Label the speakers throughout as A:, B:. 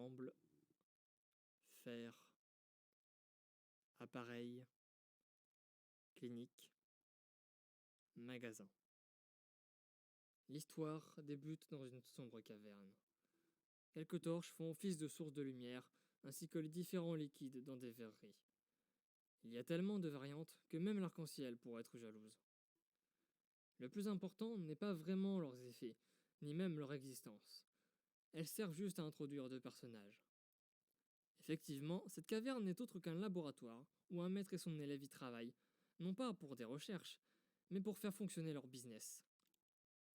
A: ensemble faire appareil, clinique, magasin. L'histoire débute dans une sombre caverne. Quelques torches font office de source de lumière, ainsi que les différents liquides dans des verreries. Il y a tellement de variantes que même l'arc-en-ciel pourrait être jalouse. Le plus important n'est pas vraiment leurs effets, ni même leur existence. Elles servent juste à introduire deux personnages. Effectivement, cette caverne n'est autre qu'un laboratoire où un maître et son élève y travaillent, non pas pour des recherches, mais pour faire fonctionner leur business.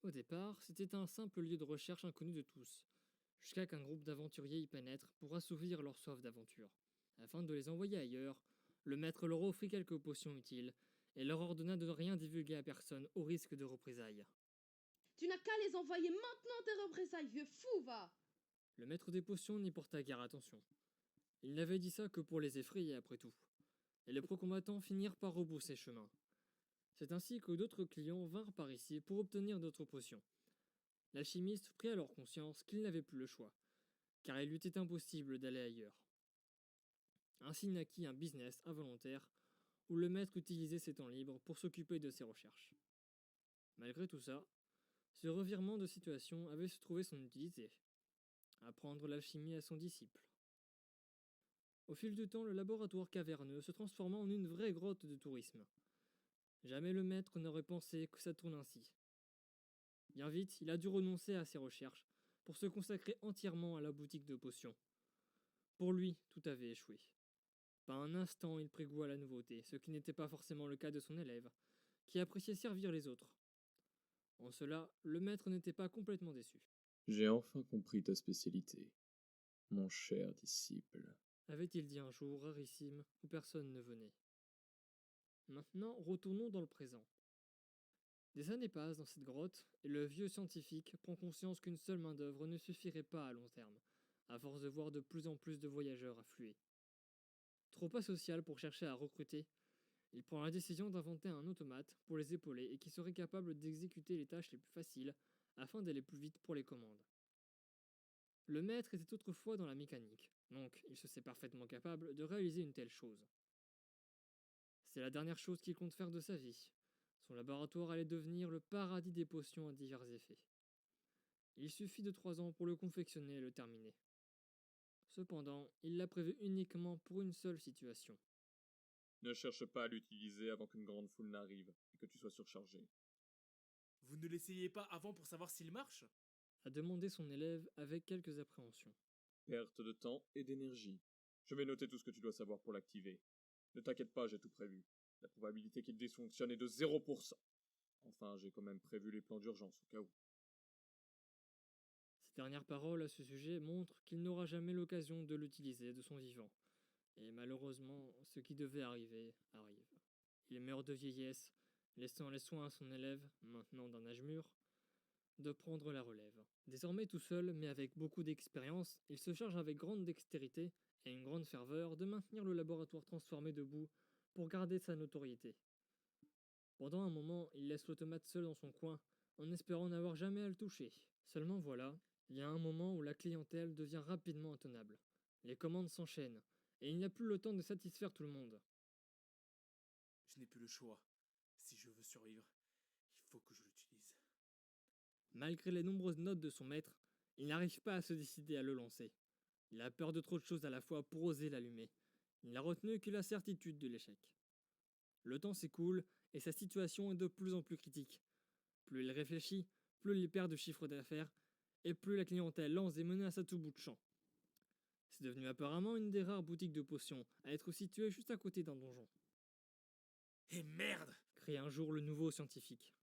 A: Au départ, c'était un simple lieu de recherche inconnu de tous, jusqu'à qu'un groupe d'aventuriers y pénètre pour assouvir leur soif d'aventure. Afin de les envoyer ailleurs, le maître leur offrit quelques potions utiles et leur ordonna de ne rien divulguer à personne au risque de représailles.
B: Tu n'as qu'à les envoyer maintenant tes représailles, vieux fou, va!
A: Le maître des potions n'y porta guère attention. Il n'avait dit ça que pour les effrayer après tout. Et les pro-combattants finirent par rebrousser chemin. C'est ainsi que d'autres clients vinrent par ici pour obtenir d'autres potions. L'alchimiste prit alors conscience qu'il n'avait plus le choix, car il lui était impossible d'aller ailleurs. Ainsi naquit un business involontaire où le maître utilisait ses temps libres pour s'occuper de ses recherches. Malgré tout ça, ce revirement de situation avait se trouvé son utilité. Apprendre l'alchimie à son disciple. Au fil du temps, le laboratoire caverneux se transforma en une vraie grotte de tourisme. Jamais le maître n'aurait pensé que ça tourne ainsi. Bien vite, il a dû renoncer à ses recherches pour se consacrer entièrement à la boutique de potions. Pour lui, tout avait échoué. Pas un instant il prit goût à la nouveauté, ce qui n'était pas forcément le cas de son élève, qui appréciait servir les autres. En cela, le maître n'était pas complètement déçu.
C: J'ai enfin compris ta spécialité, mon cher disciple.
A: Avait-il dit un jour rarissime où personne ne venait. Maintenant, retournons dans le présent. Des années passent dans cette grotte, et le vieux scientifique prend conscience qu'une seule main-d'œuvre ne suffirait pas à long terme, à force de voir de plus en plus de voyageurs affluer. Trop asocial pour chercher à recruter, il prend la décision d'inventer un automate pour les épauler et qui serait capable d'exécuter les tâches les plus faciles afin d'aller plus vite pour les commandes. Le maître était autrefois dans la mécanique, donc il se sait parfaitement capable de réaliser une telle chose. C'est la dernière chose qu'il compte faire de sa vie. Son laboratoire allait devenir le paradis des potions à divers effets. Il suffit de 3 ans pour le confectionner et le terminer. Cependant, il l'a prévu uniquement pour une seule situation.
C: Ne cherche pas à l'utiliser avant qu'une grande foule n'arrive et que tu sois surchargé.
D: Vous ne l'essayez pas avant pour savoir s'il marche?
A: A demandé son élève avec quelques appréhensions.
C: Perte de temps et d'énergie. Je vais noter tout ce que tu dois savoir pour l'activer. Ne t'inquiète pas, j'ai tout prévu. La probabilité qu'il dysfonctionne est de 0%. Enfin, j'ai quand même prévu les plans d'urgence au cas où.
A: Ces dernières paroles à ce sujet montrent qu'il n'aura jamais l'occasion de l'utiliser de son vivant. Et malheureusement, ce qui devait arriver arrive. Il meurt de vieillesse, laissant les soins à son élève, maintenant d'un âge mûr, de prendre la relève. Désormais tout seul, mais avec beaucoup d'expérience, il se charge avec grande dextérité et une grande ferveur de maintenir le laboratoire transformé debout pour garder sa notoriété. Pendant un moment, il laisse l'automate seul dans son coin, en espérant n'avoir jamais à le toucher. Seulement voilà, il y a un moment où la clientèle devient rapidement intenable. Les commandes s'enchaînent, et il n'y a plus le temps de satisfaire tout le monde.
D: Je n'ai plus le choix. Si je veux survivre, il faut que je l'utilise.
A: Malgré les nombreuses notes de son maître, il n'arrive pas à se décider à le lancer. Il a peur de trop de choses à la fois pour oser l'allumer. Il n'a retenu que la certitude de l'échec. Le temps s'écoule et sa situation est de plus en plus critique. Plus il réfléchit, plus il perd de chiffre d'affaires et plus la clientèle lance des menaces à tout bout de champ. C'est devenu apparemment une des rares boutiques de potions à être située juste à côté d'un donjon.
D: Et merde!
A: Crie un jour le nouveau scientifique.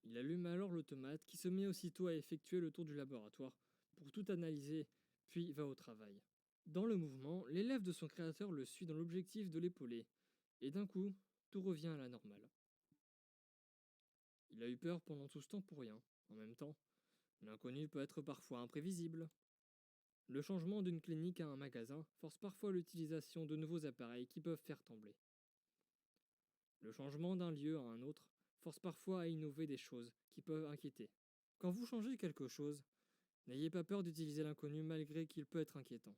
A: Il allume alors l'automate qui se met aussitôt à effectuer le tour du laboratoire pour tout analyser, puis va au travail. Dans le mouvement, l'élève de son créateur le suit dans l'objectif de l'épauler, et d'un coup, tout revient à la normale. Il a eu peur pendant tout ce temps pour rien. En même temps, l'inconnu peut être parfois imprévisible. Le changement d'une clinique à un magasin force parfois l'utilisation de nouveaux appareils qui peuvent faire trembler. Le changement d'un lieu à un autre force parfois à innover des choses qui peuvent inquiéter. Quand vous changez quelque chose, n'ayez pas peur d'utiliser l'inconnu malgré qu'il peut être inquiétant.